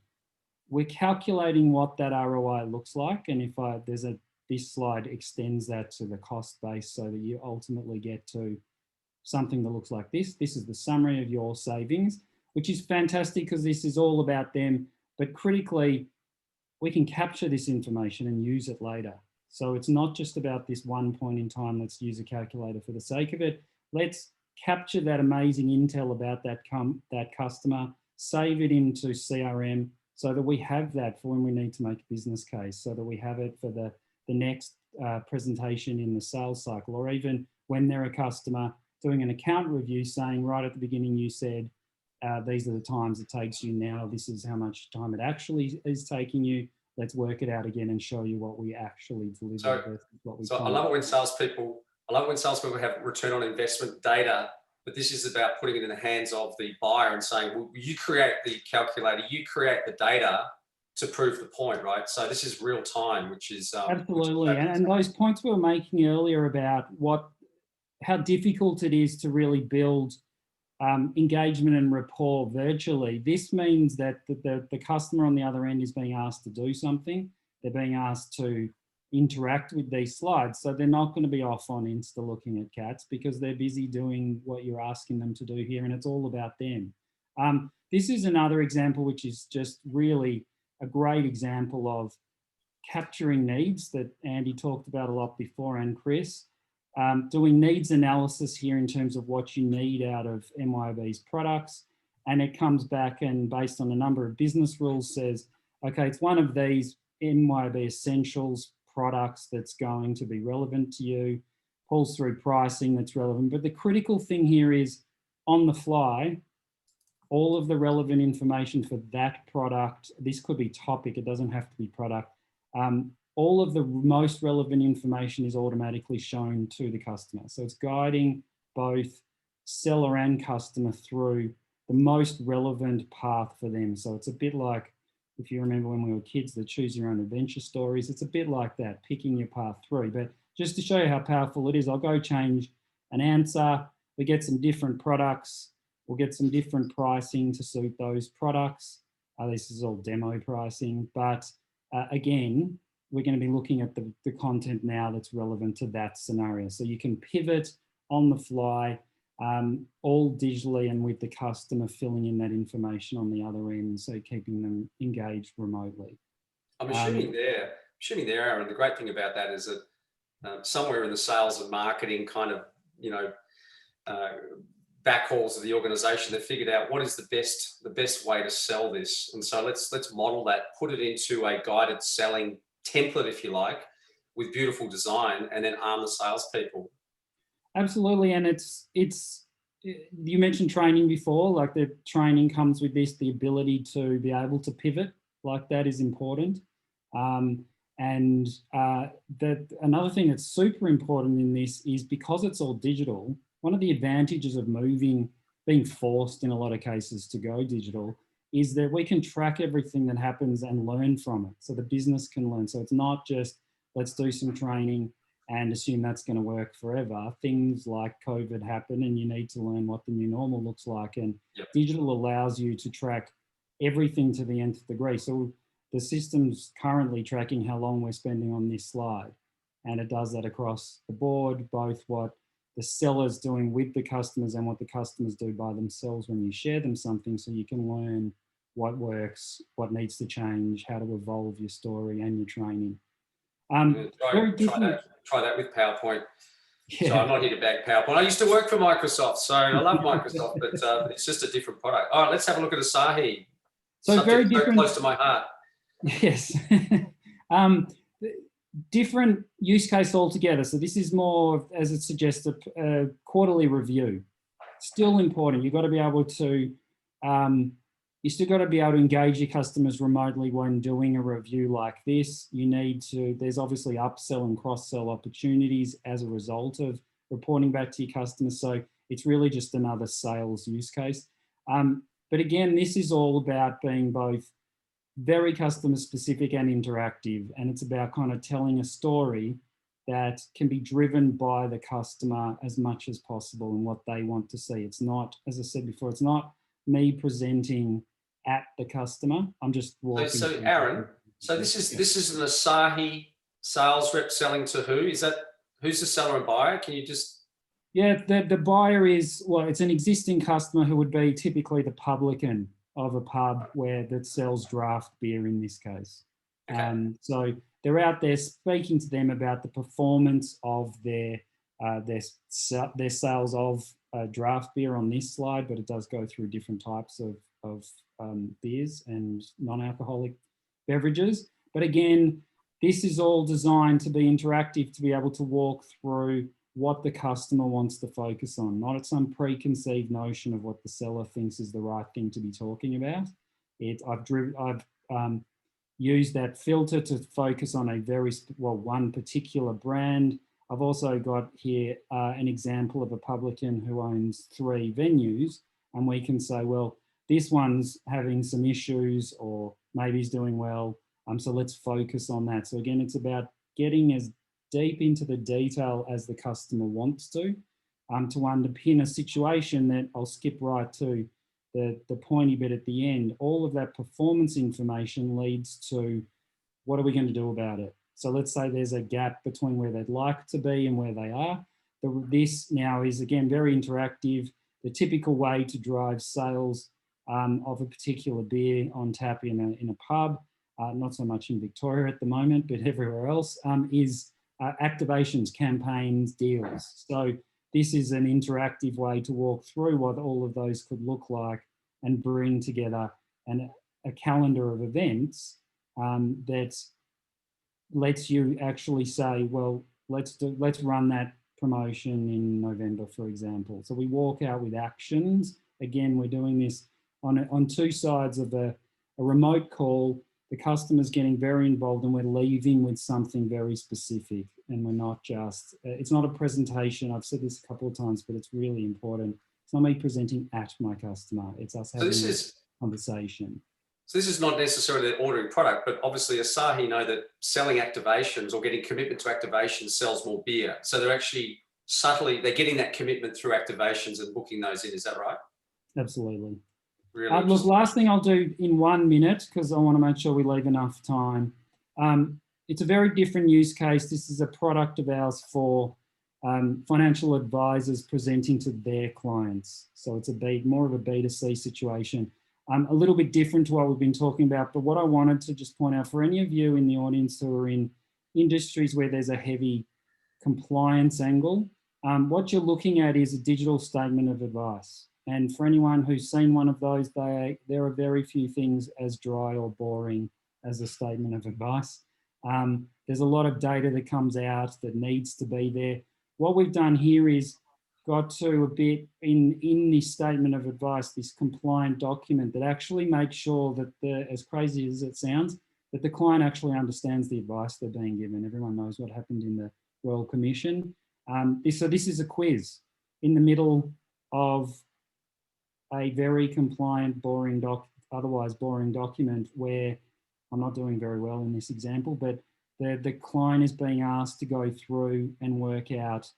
We're calculating what that ROI looks like. And if this slide extends that to the cost base so that you ultimately get to something that looks like this. This is the summary of your savings, which is fantastic because this is all about them. But critically, we can capture this information and use it later. So it's not just about this one point in time, let's use a calculator for the sake of it. Let's capture that amazing intel about that customer, save it into CRM so that we have that for when we need to make a business case, so that we have it for the next presentation in the sales cycle, or even when they're a customer doing an account review saying right at the beginning, you said, these are the times it takes you now, this is how much time it actually is taking you. Let's work it out again and show you what we actually deliver. I love it when salespeople have return on investment data, but this is about putting it in the hands of the buyer and saying, well, you create the calculator, you create the data to prove the point, right? So this is real time, which is absolutely. And those points we were making earlier about how difficult it is to really build engagement and rapport virtually. This means that the customer on the other end is being asked to do something. They're being asked to interact with these slides. So they're not going to be off on Insta looking at cats because they're busy doing what you're asking them to do here, and it's all about them. This is another example, which is just really a great example of capturing needs that Andy talked about a lot before, and Chris. Doing needs analysis here in terms of what you need out of MYOB's products. And it comes back and based on a number of business rules says, okay, it's one of these MYOB Essentials products that's going to be relevant to you, pulls through pricing that's relevant. But the critical thing here is on the fly, all of the relevant information for that product, this could be topic, it doesn't have to be product, all of the most relevant information is automatically shown to the customer. So it's guiding both seller and customer through the most relevant path for them. So it's a bit like, if you remember when we were kids, the choose your own adventure stories, it's a bit like that, picking your path through. But just to show you how powerful it is, I'll go change an answer. We get some different products. We'll get some different pricing to suit those products. This is all demo pricing, but again, we're going to be looking at the content now that's relevant to that scenario. So you can pivot on the fly, all digitally and with the customer filling in that information on the other end, so keeping them engaged remotely. I'm assuming there, Aaron, the great thing about that is that somewhere in the sales and marketing kind of, backhauls of the organization, they figured out what is the best way to sell this. And so let's model that, put it into a guided selling template, if you like, with beautiful design, and then arm the salespeople. Absolutely, and it's you mentioned training before. Like, the training comes with this, the ability to be able to pivot like that is important. And that another thing that's super important in this is, because it's all digital, one of the advantages of being forced in a lot of cases to go digital is that we can track everything that happens and learn from it. So the business can learn. So it's not just, let's do some training and assume that's going to work forever. Things like COVID happen and you need to learn what the new normal looks like. And digital allows you to track everything to the nth degree. So the system's currently tracking how long we're spending on this slide. And it does that across the board, both what the seller's doing with the customers and what the customers do by themselves when you share them something, so you can learn what works, what needs to change, how to evolve your story and your training. Try that with PowerPoint. Yeah. So I'm not here to bag PowerPoint. I used to work for Microsoft, so I love Microsoft, but it's just a different product. All right, let's have a look at Asahi. So very different. Close to my heart. Yes. Different use case altogether. So this is more, as it suggests, a quarterly review. Still important. You've got to be able to, you still got to be able to engage your customers remotely when doing a review like this. You need to, there's obviously upsell and cross-sell opportunities as a result of reporting back to your customers. So it's really just another sales use case. But again, this is all about being both very customer specific and interactive. And it's about kind of telling a story that can be driven by the customer as much as possible and what they want to see. It's not, as I said before, it's not me presenting at the customer. I'm just walking. So Aaron, so this is an Asahi sales rep selling to who? Is that, who's the seller and buyer? Can you just... Yeah, the buyer is, well, it's an existing customer who would be typically the publican of a pub that sells draft beer in this case. Okay. So they're out there speaking to them about the performance of their sales of draft beer on this slide, but it does go through different types of beers and non-alcoholic beverages. But again, this is all designed to be interactive, to be able to walk through what the customer wants to focus on, not at some preconceived notion of what the seller thinks is the right thing to be talking about. I've used that filter to focus on one particular brand. I've also got here an example of a publican who owns 3 venues, and we can say, well, this one's having some issues, or maybe he's doing well. So let's focus on that. So again, it's about getting as deep into the detail as the customer wants to underpin a situation that I'll skip right to the pointy bit at the end. All of that performance information leads to what are we going to do about it? So let's say there's a gap between where they'd like to be and where they are. This now is, again, very interactive. The typical way to drive sales of a particular beer on tap in a pub, not so much in Victoria at the moment, but everywhere else, is activations, campaigns, deals. So this is an interactive way to walk through what all of those could look like and bring together a calendar of events that lets you actually say, well, let's run that promotion in November, for example. So we walk out with actions. Again, we're doing this on 2 sides of a remote call. The customer's getting very involved and we're leaving with something very specific, and we're not just, it's not a presentation. I've said this a couple of times, but it's really important. It's not me presenting at my customer. It's us having a conversation. So this is not necessarily the ordering product, but obviously Asahi know that selling activations or getting commitment to activations sells more beer. So they're actually subtly, they're getting that commitment through activations and booking those in. Is that right? Absolutely. Really Look, interesting. last thing I'll do in 1 minute, because I want to make sure we leave enough time. It's a very different use case. This is a product of ours for financial advisors presenting to their clients. So it's more of a B2C situation. A little bit different to what we've been talking about, but what I wanted to just point out for any of you in the audience who are in industries where there's a heavy compliance angle, what you're looking at is a digital statement of advice. And for anyone who's seen one of those, there are very few things as dry or boring as a statement of advice. There's a lot of data that comes out that needs to be there. What we've done here is got to a bit in this statement of advice, this compliant document that actually makes sure that as crazy as it sounds, that the client actually understands the advice they're being given. Everyone knows what happened in the Royal Commission. So this is a quiz in the middle of a very compliant, otherwise boring document where I'm not doing very well in this example, but the client is being asked to go through and work out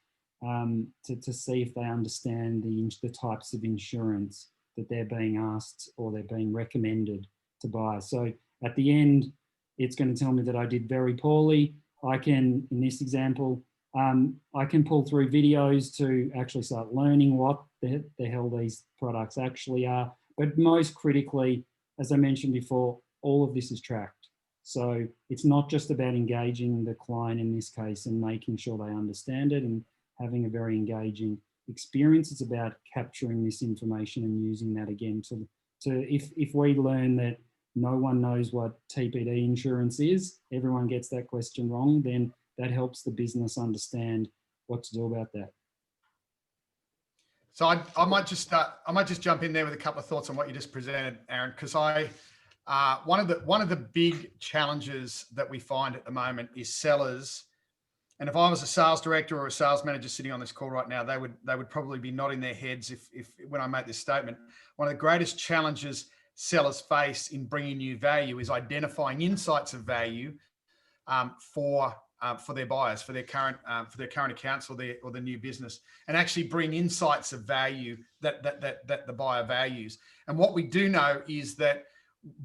to see if they understand the types of insurance that they're being asked or they're being recommended to buy. So at the end, it's going to tell me that I did very poorly. I can, in this example, I can pull through videos to actually start learning what the hell these products actually are. But most critically, as I mentioned before, all of this is tracked. So it's not just about engaging the client in this case and making sure they understand it and having a very engaging experience. It's about capturing this information and using that again if we learn that no one knows what TPD insurance is, everyone gets that question wrong, then that helps the business understand what to do about that. So I might just jump in there with a couple of thoughts on what you just presented, Aaron, because one of the big challenges that we find at the moment is sellers. And if I was a sales director or a sales manager sitting on this call right now, they would probably be nodding their heads if when I make this statement. One of the greatest challenges sellers face in bringing new value is identifying insights of value for their buyers, for their current accounts or the new business, and actually bring insights of value that the buyer values. And what we do know is that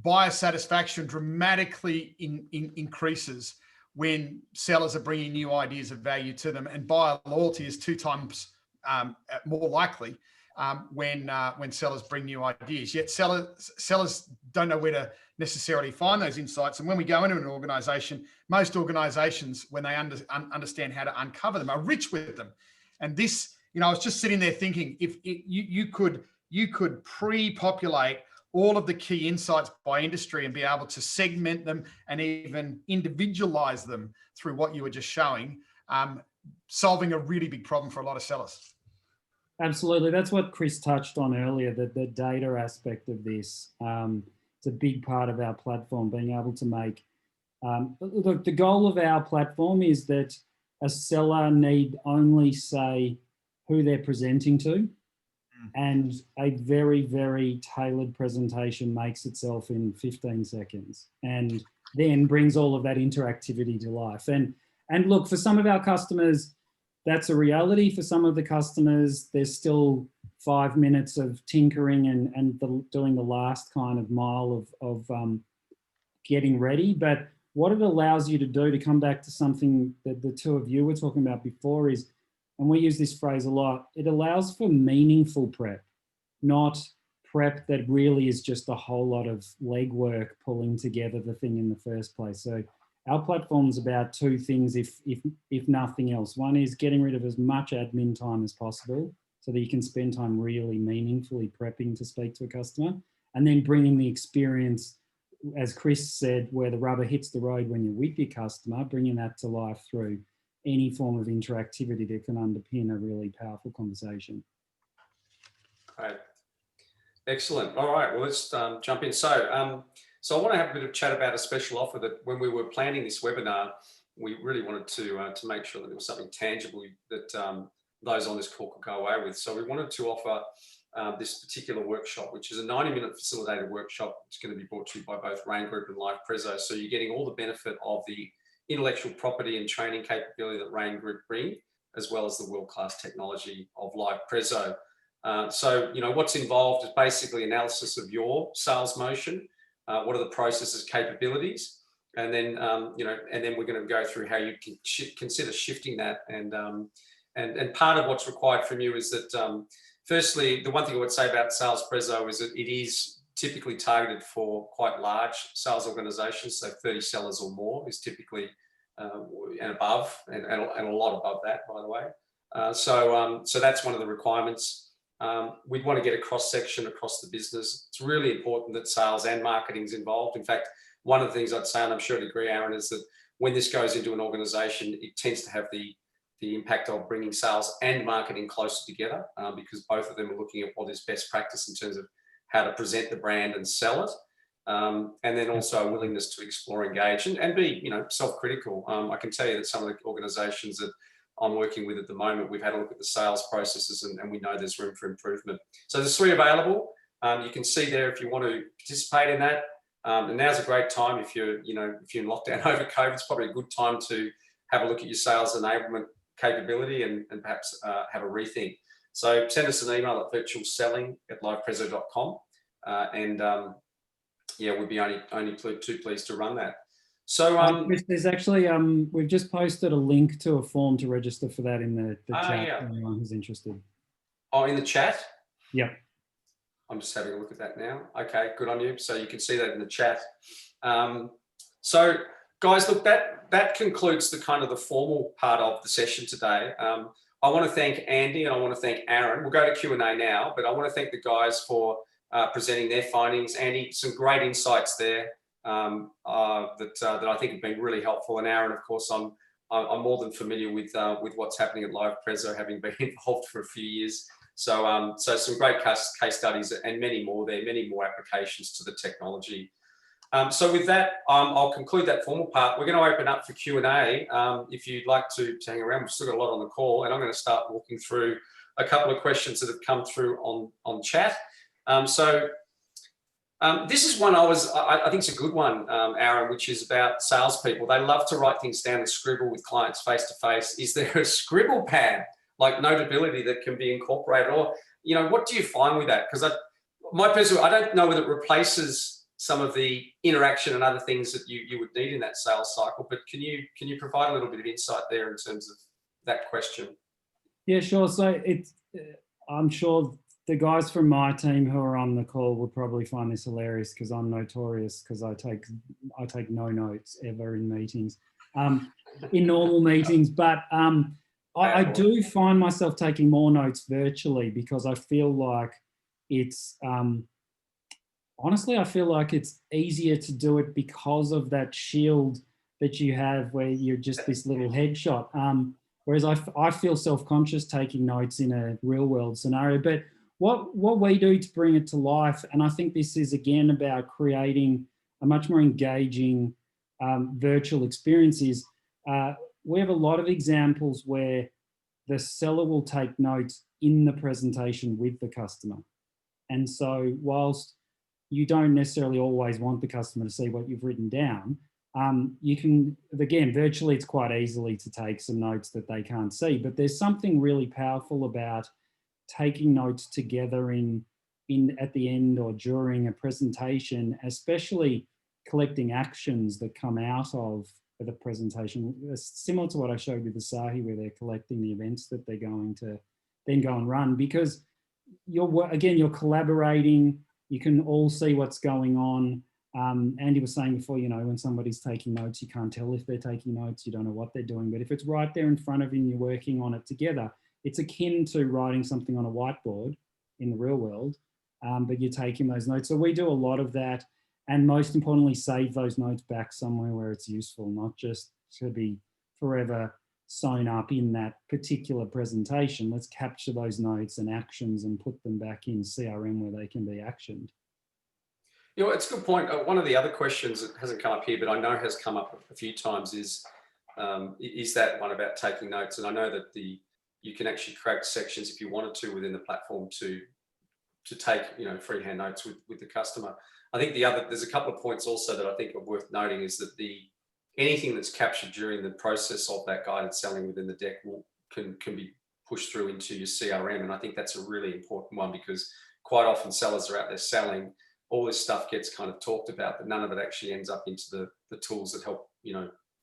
buyer satisfaction dramatically increases when sellers are bringing new ideas of value to them, and buyer loyalty is 2 times more likely when sellers bring new ideas. Yet sellers don't know where to necessarily find those insights. And when we go into an organization, most organizations, when they understand how to uncover them, are rich with them. And this, I was just sitting there thinking, if you could pre-populate all of the key insights by industry and be able to segment them and even individualize them through what you were just showing, solving a really big problem for a lot of sellers. Absolutely. That's what Chris touched on earlier, the data aspect of this. It's a big part of our platform, being able to make, the goal of our platform is that a seller need only say who they're presenting to, and a very, very tailored presentation makes itself in 15 seconds and then brings all of that interactivity to life. And look, for some of our customers, that's a reality. For some of the customers, there's still 5 minutes of tinkering and doing the last kind of mile of getting ready. But what it allows you to do, to come back to something that the two of you were talking about before, is, and we use this phrase a lot, it allows for meaningful prep, not prep that really is just a whole lot of legwork pulling together the thing in the first place. So our platform's about 2 things, if nothing else. One is getting rid of as much admin time as possible so that you can spend time really meaningfully prepping to speak to a customer, and then bringing the experience, as Chris said, where the rubber hits the road when you're with your customer, bringing that to life through any form of interactivity that can underpin a really powerful conversation. Great. Excellent. All right, well, let's jump in. So I want to have a bit of chat about a special offer that when we were planning this webinar, we really wanted to make sure that there was something tangible that those on this call could go away with. So we wanted to offer this particular workshop, which is a 90-minute facilitated workshop. It's going to be brought to you by both Rain Group and LivePreso. So you're getting all the benefit of the intellectual property and training capability that Rain Group bring, as well as the world-class technology of LivePreso. So, what's involved is basically analysis of your sales motion. What are the processes, capabilities? And then, and then we're going to go through how you can consider shifting that. And part of what's required from you is that, firstly, the one thing I would say about LivePreso is that it is typically targeted for quite large sales organizations. So 30 sellers or more is typically, and above, and a lot above that, by the way. So that's one of the requirements. We'd want to get a cross-section across the business. It's really important that sales and marketing is involved. In fact, one of the things I'd say, and I'm sure you'd agree, Aaron, is that when this goes into an organization, it tends to have the impact of bringing sales and marketing closer together, because both of them are looking at what is best practice in terms of how to present the brand and sell it. And then also a willingness to explore, engage, and be, self-critical. I can tell you that some of the organizations that I'm working with at the moment, we've had a look at the sales processes, and we know there's room for improvement. So there's 3 available. You can see there if you want to participate in that. And now's a great time if you're in lockdown over COVID. It's probably a good time to have a look at your sales enablement capability and perhaps have a rethink. So send us an email at virtualselling@livepreso.com, and we'd be only too pleased to run that. So Chris, there's actually we've just posted a link to a form to register for that in the chat for anyone who's interested. Oh, in the chat? Yep. I'm just having a look at that now. Okay, good on you. So you can see that in the chat. So guys, look, that concludes the formal part of the session today. I want to thank Andy and I want to thank Aaron. We'll go to Q&A now, but I want to thank the guys for presenting their findings. Andy, some great insights there that I think have been really helpful. And Aaron, of course, I'm more than familiar with what's happening at LivePreso, having been involved for a few years. So some great case studies and many more there, many more applications to the technology. So with that, I'll conclude that formal part. We're going to open up for Q&A. If you'd like to hang around, we've still got a lot on the call, and I'm going to start walking through a couple of questions that have come through on chat. This is one I think it's a good one, Aaron, which is about salespeople. They love to write things down and scribble with clients face to face. Is there a scribble pad, like Notability, that can be incorporated? Or, what do you find with that? Because I don't know whether it replaces some of the interaction and other things that you would need in that sales cycle, but can you provide a little bit of insight there in terms of that question? Yeah, sure. So I'm sure the guys from my team who are on the call would probably find this hilarious because I'm notorious because I take no notes ever in meetings, in normal meetings. But I do find myself taking more notes virtually because I feel like it's, honestly, I feel like it's easier to do it because of that shield that you have where you're just this little headshot. Whereas I feel self-conscious taking notes in a real world scenario. But what we do to bring it to life, and I think this is again about creating a much more engaging virtual experience, is we have a lot of examples where the seller will take notes in the presentation with the customer. And so whilst you don't necessarily always want the customer to see what you've written down, you can, again, virtually it's quite easily to take some notes that they can't see, but there's something really powerful about taking notes together at the end or during a presentation, especially collecting actions that come out of the presentation, similar to what I showed with the Sahi, where they're collecting the events that they're going to then go and run, because you're collaborating, you can all see what's going on. Andy was saying before, when somebody's taking notes, you can't tell if they're taking notes, you don't know what they're doing, but if it's right there in front of you and you're working on it together, it's akin to writing something on a whiteboard in the real world, but you're taking those notes. So we do a lot of that, and most importantly, save those notes back somewhere where it's useful, not just to be forever sewn up in that particular presentation. Let's capture those notes and actions and put them back in CRM where they can be actioned. It's a good point. One of the other questions that hasn't come up here, but I know has come up a few times, is that one about taking notes. And I know that you can actually create sections if you wanted to within the platform to take freehand notes with the customer. I think there's a couple of points also that I think are worth noting, is that anything that's captured during the process of that guided selling within the deck can be push through into your CRM. And I think that's a really important one, because quite often sellers are out there selling, all this stuff gets kind of talked about, but none of it actually ends up into the tools that help,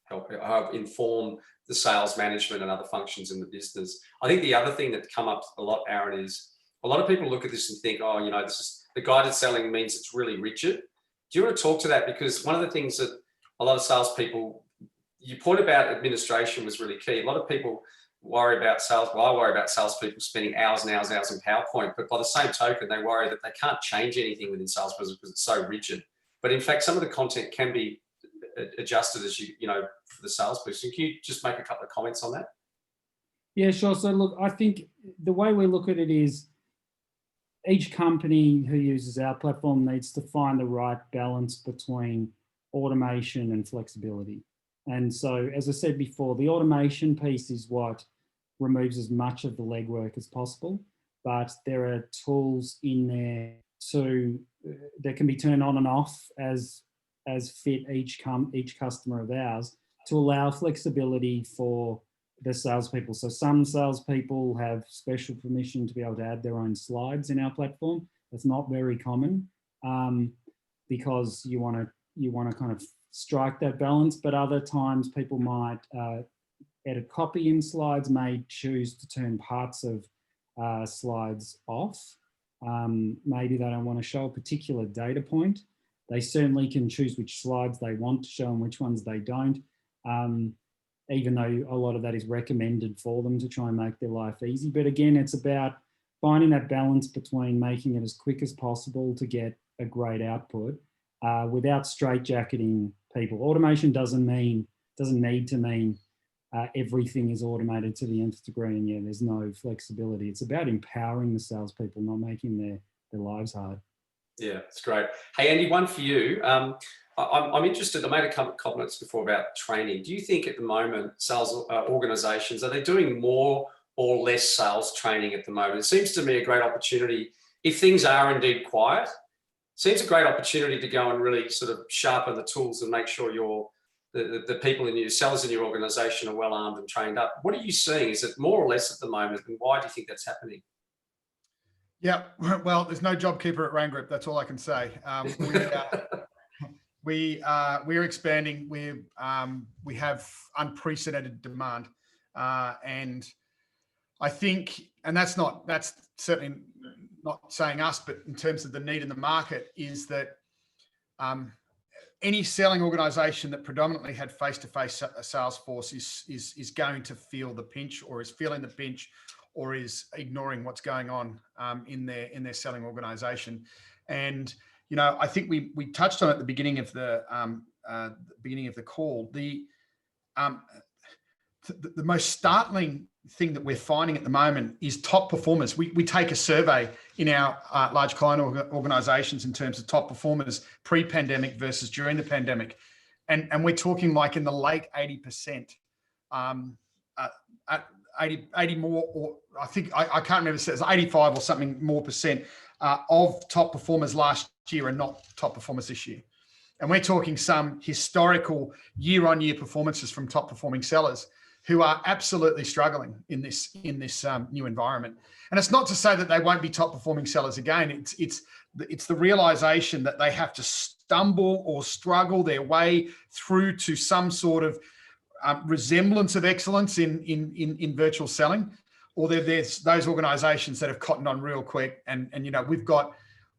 help inform the sales management and other functions in the business. I think the other thing that come up a lot, Aaron, is a lot of people look at this and think, oh, this is the guided selling means it's really rigid. Do you want to talk to that? Because one of the things that a lot of salespeople, your point about administration was really key. A lot of people worry about sales. Well, I worry about salespeople spending hours and hours and hours in PowerPoint, but by the same token, they worry that they can't change anything within salesperson because it's so rigid. But in fact, some of the content can be adjusted as for the salesperson. Can you just make a couple of comments on that? Yeah, sure. So look, I think the way we look at it is each company who uses our platform needs to find the right balance between automation and flexibility. And so, as I said before, the automation piece is what removes as much of the legwork as possible, but there are tools in there that can be turned on and off as fit each customer of ours to allow flexibility for the salespeople. So some salespeople have special permission to be able to add their own slides in our platform. That's not very common because you want to kind of strike that balance. But other times people might edit copy in slides, may choose to turn parts of slides off. Maybe they don't want to show a particular data point. They certainly can choose which slides they want to show and which ones they don't. Even though a lot of that is recommended for them to try and make their life easy. But again, it's about finding that balance between making it as quick as possible to get a great output without straitjacketing people. Automation doesn't need to mean everything is automated to the nth degree and there's no flexibility. It's about empowering the salespeople, not making their lives hard. Yeah, it's great. Hey, Andy, one for you. I'm interested, I made a couple of comments before about training. Do you think at the moment sales organizations, are they doing more or less sales training at the moment? It seems to me a great opportunity, if things are indeed quiet, seems a great opportunity to go and really sort of sharpen the tools and make sure the people in your sellers in your organization are well armed and trained up. What are you seeing? Is it more or less at the moment? And why do you think that's happening? Yeah, well, there's no JobKeeper at Rain Group. That's all I can say. We're expanding. We have unprecedented demand, and I think, and that's certainly not saying us, but in terms of the need in the market, is that any selling organisation that predominantly had face-to-face sales force is going to feel the pinch, or is feeling the pinch, or is ignoring what's going on in their selling organisation, and I think we touched on at the beginning of the call. The most startling thing that we're finding at the moment is top performers. We take a survey in our large client organizations in terms of top performers pre-pandemic versus during the pandemic, and we're talking like in the late 80%, at 80 more, or I think I can't remember if it's 85 or something more percent of top performers last year are not top performers this year. And we're talking some historical year-on-year performances from top performing sellers who are absolutely struggling in this new environment. And it's not to say that they won't be top performing sellers again. It's the realization that they have to stumble or struggle their way through to some sort of resemblance of excellence in virtual selling, or there's those organizations that have cottoned on real quick. And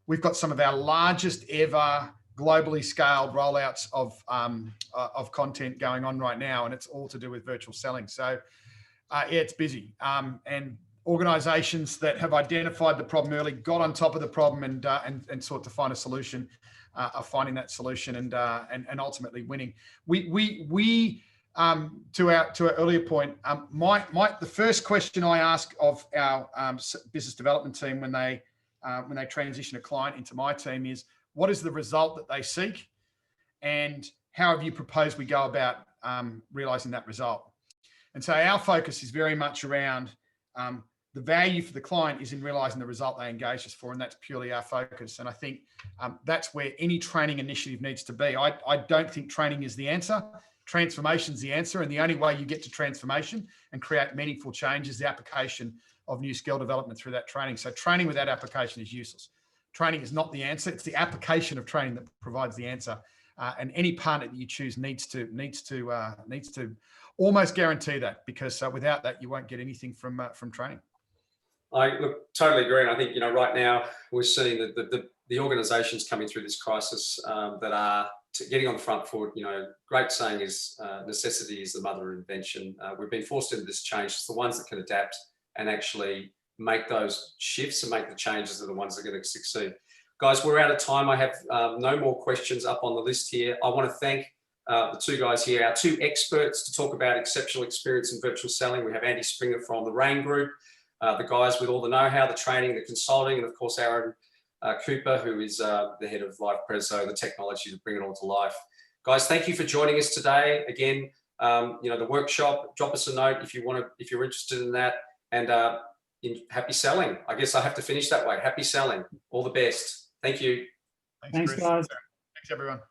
we've got some of our largest ever globally scaled rollouts of content going on right now, and it's all to do with virtual selling. So it's busy, and organizations that have identified the problem early, got on top of the problem, and sought to find a solution, are finding that solution and ultimately winning. We to our earlier point, the first question I ask of our business development team when they transition a client into my team is, what is the result that they seek, and how have you proposed we go about realizing that result? And so our focus is very much around the value for the client is in realizing the result they engage us for, and that's purely our focus. And I think that's where any training initiative needs to be. I don't think training is the answer. transformation's the answer. And the only way you get to transformation and create meaningful change is the application of new skill development through that training. So training without application is useless. Training is not the answer. It's the application of training that provides the answer. And any partner that you choose needs to almost guarantee that, because without that, you won't get anything from training. I totally agree. And I think, right now we're seeing that the organizations coming through this crisis that are getting on the front foot. Great saying is necessity is the mother of invention. We've been forced into this change. It's the ones that can adapt and actually make those shifts and make the changes are the ones that are going to succeed. Guys, we're out of time. I have no more questions up on the list here. I want to thank the two guys here, our two experts to talk about exceptional experience in virtual selling. We have Andy Springer from the RAIN Group, the guys with all the know-how, the training, the consulting, and of course, Aaron Cooper, who is the head of LivePreso, the technology to bring it all to life. Guys, thank you for joining us today. Again, the workshop, drop us a note if you're interested in that. And happy selling. I guess I have to finish that way. Happy selling. All the best. Thank you. Thanks, guys. Thanks, everyone.